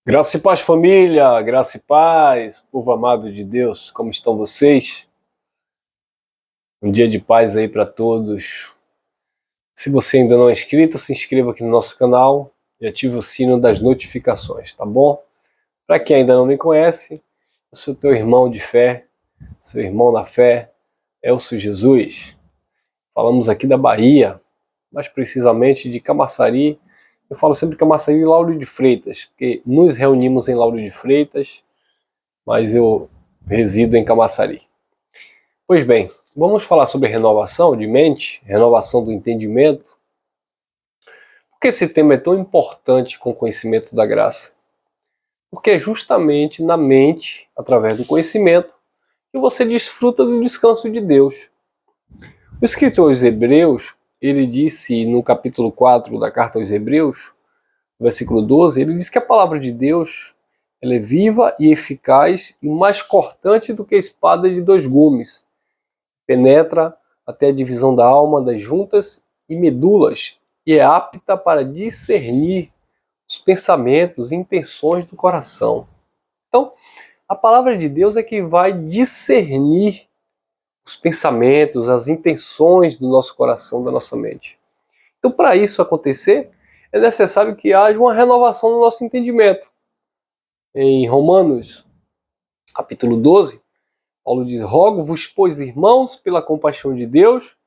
Graça e paz, família, graça e paz, povo amado de Deus, como estão vocês? Um dia de paz aí para todos. Se você ainda não é inscrito, se inscreva aqui no nosso canal e ative o sino das notificações, tá bom? Para quem ainda não me conhece, eu sou teu irmão de fé, seu irmão na fé, Elcio Jesus. Falamos aqui da Bahia, mais precisamente de Camaçari. Eu falo sempre Camaçari e Lauro de Freitas, porque nos reunimos em Lauro de Freitas, mas eu resido em Camaçari. Pois bem, vamos falar sobre renovação de mente, renovação do entendimento. Por que esse tema é tão importante com o conhecimento da graça? Porque é justamente na mente, através do conhecimento, que você desfruta do descanso de Deus. O escritor aos Hebreus, ele disse no capítulo 4 da carta aos Hebreus, versículo 12, ele diz que a palavra de Deus ela é viva e eficaz e mais cortante do que a espada de dois gumes. Penetra até a divisão da alma, das juntas e medulas, e é apta para discernir os pensamentos e intenções do coração. Então, a palavra de Deus é que vai discernir os pensamentos, as intenções do nosso coração, da nossa mente. Então, para isso acontecer, é necessário que haja uma renovação no nosso entendimento. Em Romanos, capítulo 12, Paulo diz: rogo-vos, pois, irmãos, pela compaixão de Deus,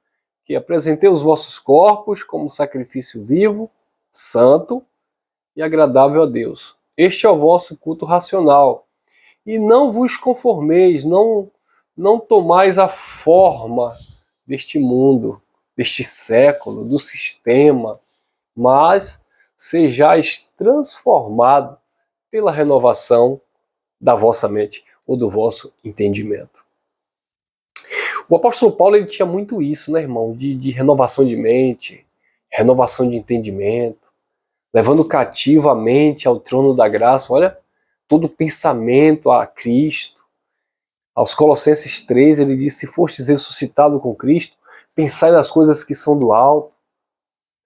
que apresentei os vossos corpos como sacrifício vivo, santo e agradável a Deus. Este é o vosso culto racional. E não vos conformeis, não tomais a forma deste mundo, deste século, do sistema, mas sejais transformado pela renovação da vossa mente ou do vosso entendimento. O apóstolo Paulo ele tinha muito isso, né, irmão? De renovação de mente, renovação de entendimento, levando cativo a mente ao trono da graça. Olha, todo pensamento a Cristo. Aos Colossenses 3, ele diz: se fostes ressuscitado com Cristo, pensai nas coisas que são do alto.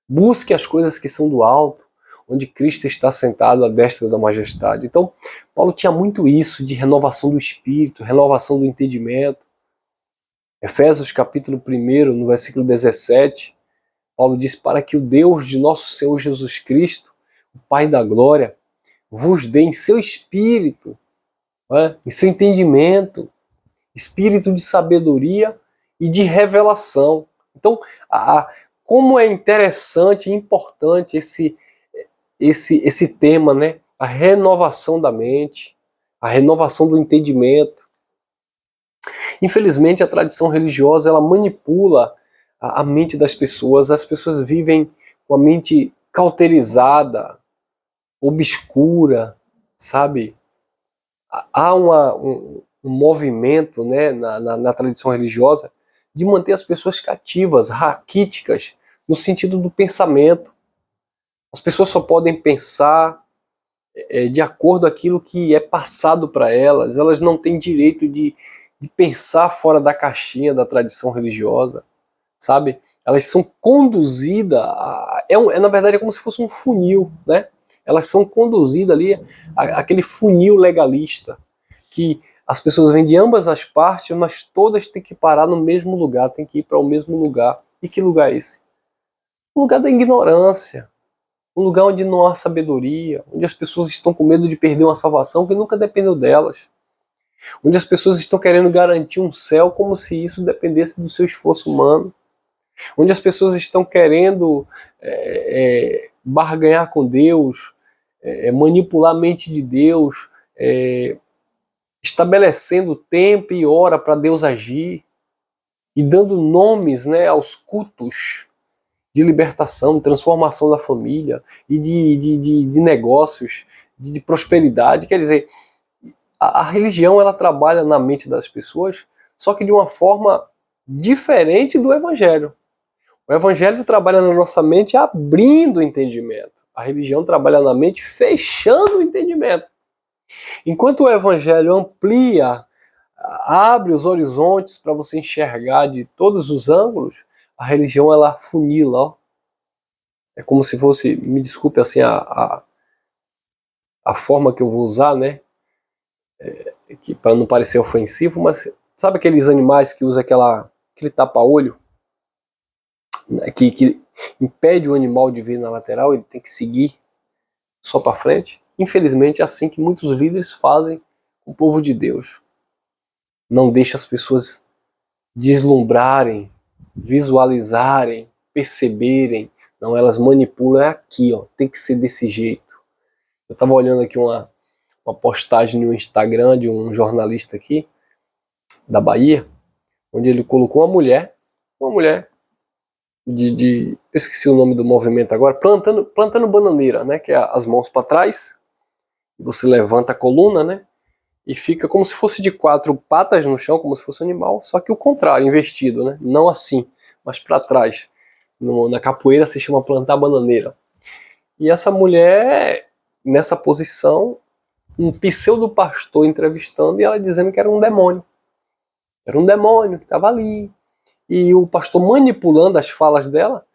Busque as coisas que são do alto, onde Cristo está sentado à destra da majestade. Então, Paulo tinha muito isso de renovação do espírito, renovação do entendimento. Efésios capítulo 1, no versículo 17, Paulo diz: para que o Deus de nosso Senhor Jesus Cristo, o Pai da glória, vos dê em seu espírito, em seu entendimento, espírito de sabedoria e de revelação. Então, como é interessante e importante esse tema, né? A renovação da mente, a renovação do entendimento. Infelizmente, a tradição religiosa ela manipula a mente das pessoas. As pessoas vivem com a mente cauterizada, obscura, sabe? Há um movimento, né, na tradição religiosa de manter as pessoas cativas, raquíticas, no sentido do pensamento. As pessoas só podem pensar de acordo com aquilo que é passado para elas. Elas não têm direito de pensar fora da caixinha da tradição religiosa, sabe? Elas são conduzidas, na verdade é como se fosse um funil, né? Elas são conduzidas ali, aquele funil legalista, que as pessoas vêm de ambas as partes, mas todas têm que parar no mesmo lugar, têm que ir para o mesmo lugar. E que lugar é esse? Um lugar da ignorância, um lugar onde não há sabedoria, onde as pessoas estão com medo de perder uma salvação que nunca dependeu delas, onde as pessoas estão querendo garantir um céu como se isso dependesse do seu esforço humano, onde as pessoas estão querendo barganhar com Deus, manipular a mente de Deus, estabelecendo tempo e hora para Deus agir e dando nomes, né, aos cultos de libertação, de transformação da família e de negócios, de prosperidade. Quer dizer, a religião ela trabalha na mente das pessoas, só que de uma forma diferente do evangelho. O evangelho trabalha na nossa mente abrindo o entendimento. A religião trabalha na mente fechando o entendimento. Enquanto o evangelho amplia, abre os horizontes para você enxergar de todos os ângulos, a religião ela funila. Ó. É como se fosse, me desculpe assim a forma que eu vou usar, né, para não parecer ofensivo, mas sabe aqueles animais que usam aquele tapa-olho, né, que impede o animal de ver na lateral, ele tem que seguir só para frente? Infelizmente é assim que muitos líderes fazem com o povo de Deus. Não deixa as pessoas deslumbrarem, visualizarem, perceberem. Não, elas manipulam, é aqui, ó, tem que ser desse jeito. Eu estava olhando aqui uma postagem no Instagram de um jornalista aqui, da Bahia, onde ele colocou uma mulher eu esqueci o nome do movimento agora, plantando bananeira, né, que é as mãos para trás, você levanta a coluna, né, e fica como se fosse de 4 patas no chão, como se fosse um animal, só que o contrário, invertido, né, não assim, mas para trás. Na capoeira se chama plantar bananeira. E essa mulher, nessa posição, um pseudo-pastor entrevistando e ela dizendo que era um demônio. Era um demônio que estava ali. E o pastor manipulando as falas dela,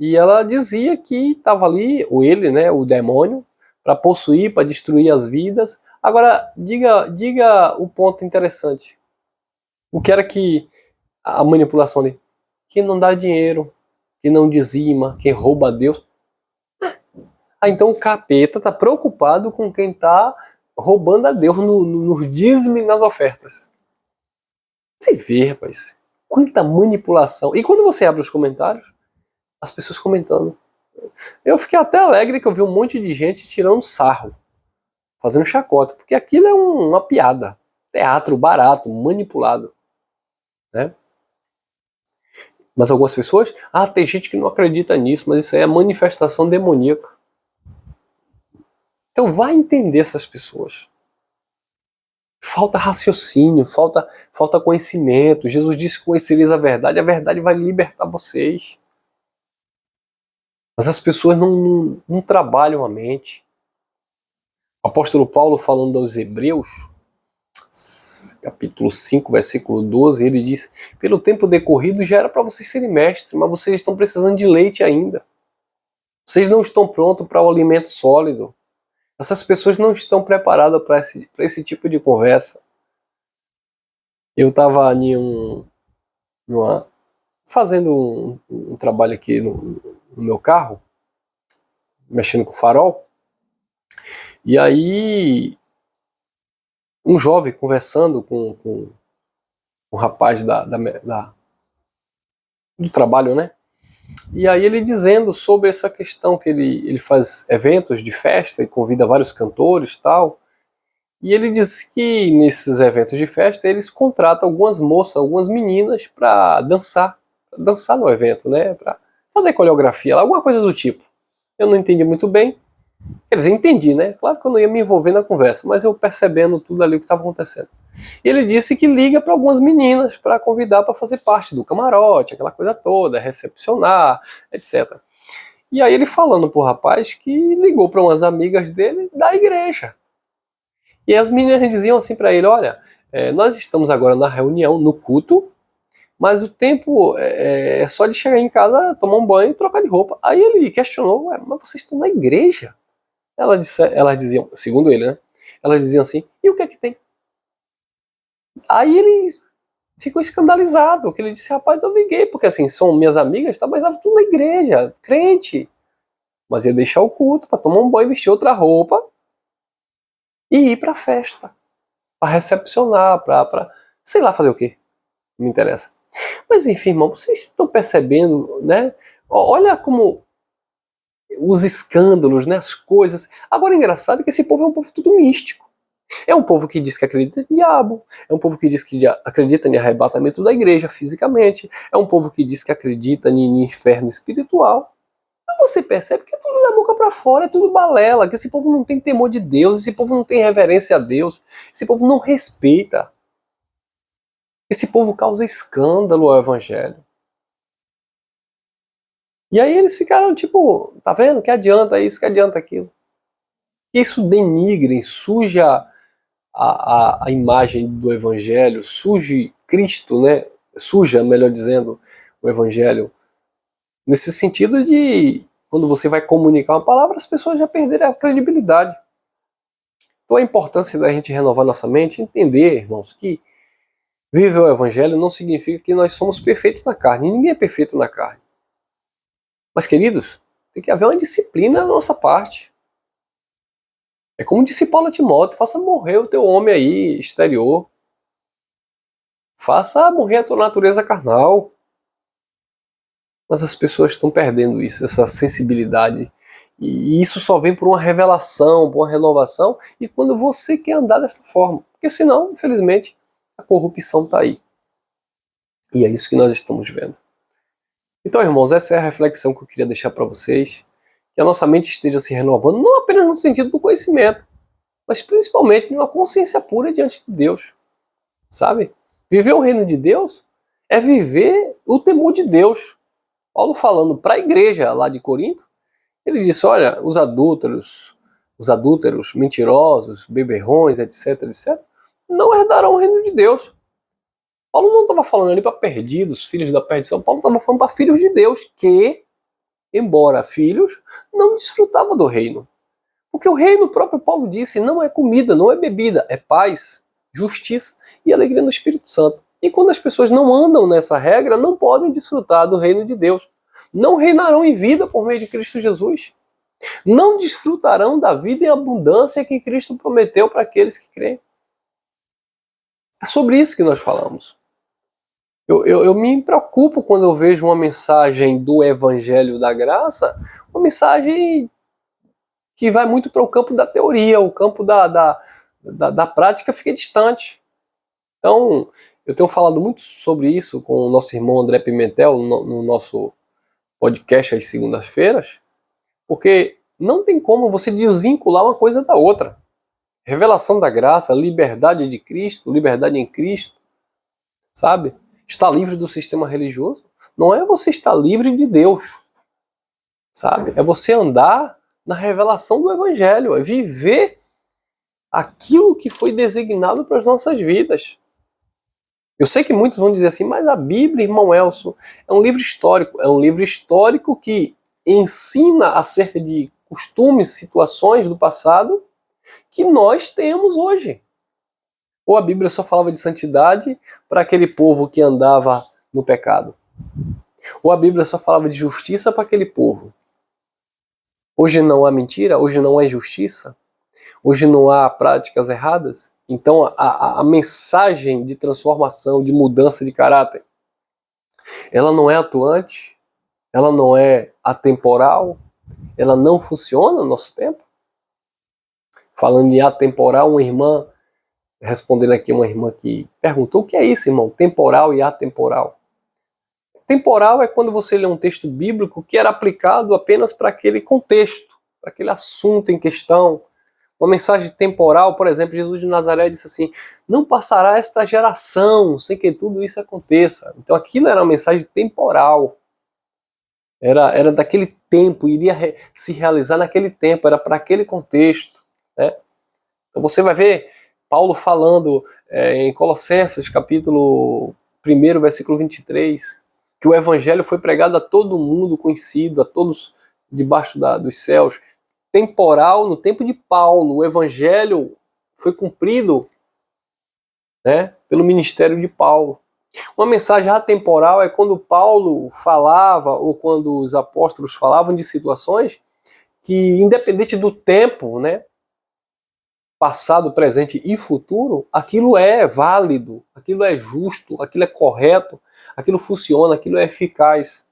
e ela dizia que estava ali, ou ele, né, o demônio, para possuir, para destruir as vidas. Agora, diga o ponto interessante. O que era que a manipulação dele? Quem não dá dinheiro, quem não dizima, quem rouba a Deus. Ah, então o capeta está preocupado com quem está roubando a Deus no dízimo e nas ofertas. Você vê, rapaz, quanta manipulação. E quando você abre os comentários, as pessoas comentando. Eu fiquei até alegre que eu vi um monte de gente tirando sarro, fazendo chacota, porque aquilo é uma piada. Teatro barato, manipulado. Né? Mas algumas pessoas, tem gente que não acredita nisso, mas isso aí é manifestação demoníaca. Então vai entender essas pessoas. Falta raciocínio, falta conhecimento. Jesus disse que conhecereis a verdade vai libertar vocês. Mas as pessoas não trabalham a mente. O apóstolo Paulo, falando aos Hebreus, capítulo 5, versículo 12, ele diz: pelo tempo decorrido já era para vocês serem mestres, mas vocês estão precisando de leite ainda. Vocês não estão prontos para o alimento sólido. Essas pessoas não estão preparadas para esse tipo de conversa. Eu estava fazendo um trabalho aqui no meu carro, mexendo com o farol, e aí um jovem conversando com um rapaz do trabalho, né? E aí ele dizendo sobre essa questão que ele faz eventos de festa e convida vários cantores e tal. E ele diz que nesses eventos de festa eles contratam algumas moças, algumas meninas para dançar no evento, né? Para fazer coreografia, alguma coisa do tipo. Eu não entendi muito bem. Quer dizer, entendi, né? Claro que eu não ia me envolver na conversa, mas eu percebendo tudo ali o que estava acontecendo. E ele disse que liga para algumas meninas para convidar para fazer parte do camarote, aquela coisa toda, recepcionar, etc. E aí ele falando pro rapaz que ligou para umas amigas dele da igreja. E as meninas diziam assim para ele: olha, nós estamos agora na reunião, no culto, mas o tempo é só de chegar em casa, tomar um banho e trocar de roupa. Aí ele questionou: mas vocês estão na igreja? Elas diziam, segundo ele, né? Elas diziam assim: e o que é que tem? Aí ele ficou escandalizado, que ele disse: rapaz, eu liguei, porque assim, são minhas amigas, tá, mas estava tudo na igreja, crente. Mas ia deixar o culto para tomar um banho, vestir outra roupa e ir para a festa, para recepcionar, para sei lá fazer o quê, não me interessa. Mas enfim, irmão, vocês estão percebendo, né? Olha como os escândalos, né, as coisas. Agora é engraçado que esse povo é um povo tudo místico. É um povo que diz que acredita em diabo, é um povo que diz que acredita em arrebatamento da igreja fisicamente, é um povo que diz que acredita em inferno espiritual. Mas você percebe que é tudo da boca para fora, é tudo balela, que esse povo não tem temor de Deus, esse povo não tem reverência a Deus, esse povo não respeita. Esse povo causa escândalo ao evangelho. E aí eles ficaram tipo, tá vendo? Que adianta isso, que adianta aquilo. Isso denigre, suja a imagem do evangelho, suje Cristo, né? Suja, melhor dizendo, o evangelho. Nesse sentido de, quando você vai comunicar uma palavra, as pessoas já perderam a credibilidade. Então a importância da gente renovar nossa mente, entender, irmãos, que viver o Evangelho não significa que nós somos perfeitos na carne. Ninguém é perfeito na carne. Mas, queridos, tem que haver uma disciplina da nossa parte. É como disse Paulo a Timóteo, faça morrer o teu homem aí, exterior. Faça morrer a tua natureza carnal. Mas as pessoas estão perdendo isso, essa sensibilidade. E isso só vem por uma revelação, por uma renovação, e quando você quer andar dessa forma. Porque senão, infelizmente, a corrupção está aí. E é isso que nós estamos vendo. Então, irmãos, essa é a reflexão que eu queria deixar para vocês. Que a nossa mente esteja se renovando, não apenas no sentido do conhecimento, mas principalmente numa consciência pura diante de Deus. Sabe? Viver o reino de Deus é viver o temor de Deus. Paulo falando para a igreja lá de Corinto, ele disse, olha, os adúlteros, mentirosos, beberrões, etc, etc, não herdarão o reino de Deus. Paulo não estava falando ali para perdidos, filhos da perdição, Paulo estava falando para filhos de Deus que, embora filhos, não desfrutavam do reino. Porque o reino, o próprio Paulo disse, não é comida, não é bebida, é paz, justiça e alegria no Espírito Santo. E quando as pessoas não andam nessa regra, não podem desfrutar do reino de Deus. Não reinarão em vida por meio de Cristo Jesus. Não desfrutarão da vida em abundância que Cristo prometeu para aqueles que creem. É sobre isso que nós falamos. Eu me preocupo quando eu vejo uma mensagem do Evangelho da Graça, uma mensagem que vai muito para o campo da teoria, o campo da prática fica distante. Então, eu tenho falado muito sobre isso com o nosso irmão André Pimentel no nosso podcast às segundas-feiras, porque não tem como você desvincular uma coisa da outra. Revelação da graça, liberdade de Cristo, liberdade em Cristo, sabe? Estar livre do sistema religioso não é você estar livre de Deus, sabe? É você andar na revelação do Evangelho, é viver aquilo que foi designado para as nossas vidas. Eu sei que muitos vão dizer assim, mas a Bíblia, irmão Elcio, é um livro histórico que ensina acerca de costumes, situações do passado que nós temos hoje. Ou a Bíblia só falava de santidade para aquele povo que andava no pecado. Ou a Bíblia só falava de justiça para aquele povo. Hoje não há mentira, hoje não há injustiça, hoje não há práticas erradas. Então a mensagem de transformação, de mudança de caráter, ela não é atuante, ela não é atemporal, ela não funciona no nosso tempo. Falando em atemporal, uma irmã, respondendo aqui uma irmã que perguntou, o que é isso, irmão? Temporal e atemporal. Temporal é quando você lê um texto bíblico que era aplicado apenas para aquele contexto, para aquele assunto em questão. Uma mensagem temporal, por exemplo, Jesus de Nazaré disse assim, não passará esta geração sem que tudo isso aconteça. Então aquilo era uma mensagem temporal. Era daquele tempo, iria se realizar naquele tempo, era para aquele contexto. Né? Então você vai ver Paulo falando em Colossenses, capítulo 1, versículo 23, que o evangelho foi pregado a todo mundo conhecido, a todos debaixo dos céus. Temporal, no tempo de Paulo, o evangelho foi cumprido, né, pelo ministério de Paulo. Uma mensagem atemporal é quando Paulo falava, ou quando os apóstolos falavam de situações que, independente do tempo, né, passado, presente e futuro, aquilo é válido, aquilo é justo, aquilo é correto, aquilo funciona, aquilo é eficaz.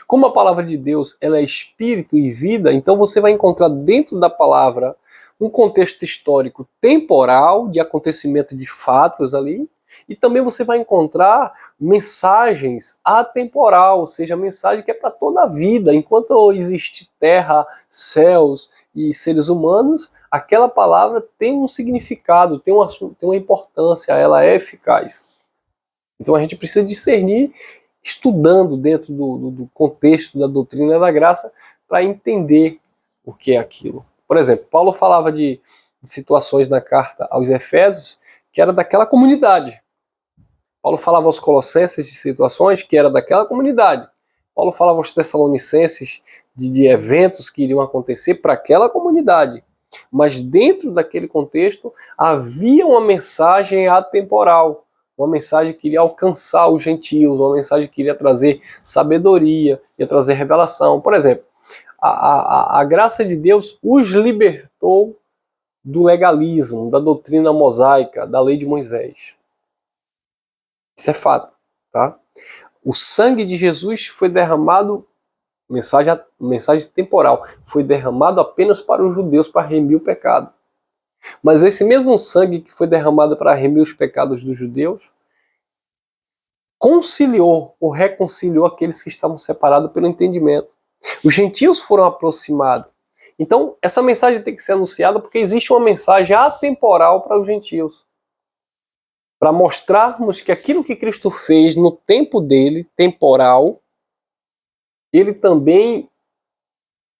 Como a palavra de Deus ela é espírito e vida, então você vai encontrar dentro da palavra um contexto histórico temporal, de acontecimento de fatos ali, e também você vai encontrar mensagens atemporal, ou seja, mensagem que é para toda a vida. Enquanto existe terra, céus e seres humanos, aquela palavra tem um significado, tem uma importância, ela é eficaz. Então a gente precisa discernir, estudando dentro do contexto da doutrina da graça, para entender o que é aquilo. Por exemplo, Paulo falava de situações na carta aos Efésios que era daquela comunidade. Paulo falava aos Colossenses de situações que era daquela comunidade. Paulo falava aos Tessalonicenses de eventos que iriam acontecer para aquela comunidade. Mas dentro daquele contexto havia uma mensagem atemporal, uma mensagem que iria alcançar os gentios, uma mensagem que iria trazer sabedoria, ia trazer revelação. Por exemplo, a graça de Deus os libertou do legalismo, da doutrina mosaica, da lei de Moisés. Isso é fato, tá? O sangue de Jesus foi derramado, mensagem temporal, foi derramado apenas para os judeus para remir o pecado. Mas esse mesmo sangue que foi derramado para remir os pecados dos judeus, conciliou ou reconciliou aqueles que estavam separados pelo entendimento. Os gentios foram aproximados. Então, essa mensagem tem que ser anunciada porque existe uma mensagem atemporal para os gentios. Para mostrarmos que aquilo que Cristo fez no tempo dele, temporal, ele também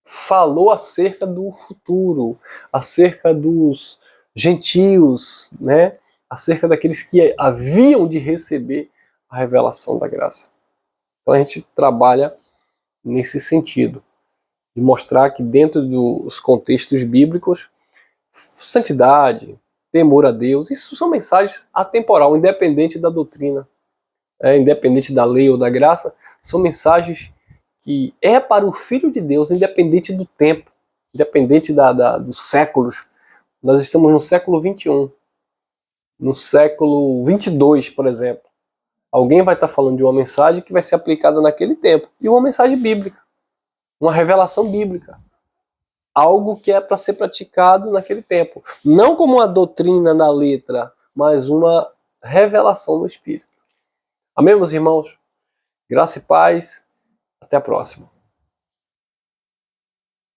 falou acerca do futuro, acerca dos gentios, né? Acerca daqueles que haviam de receber a revelação da graça. Então a gente trabalha nesse sentido, de mostrar que dentro dos contextos bíblicos, santidade, temor a Deus, isso são mensagens atemporal, independente da doutrina, independente da lei ou da graça, são mensagens que é para o Filho de Deus, independente do tempo, independente dos séculos. Nós estamos no século 21, no século 22, por exemplo. Alguém vai estar falando de uma mensagem que vai ser aplicada naquele tempo, e uma mensagem bíblica, uma revelação bíblica. Algo que é para ser praticado naquele tempo. Não como uma doutrina na letra, mas uma revelação do Espírito. Amém, meus irmãos? Graça e paz. Até a próxima.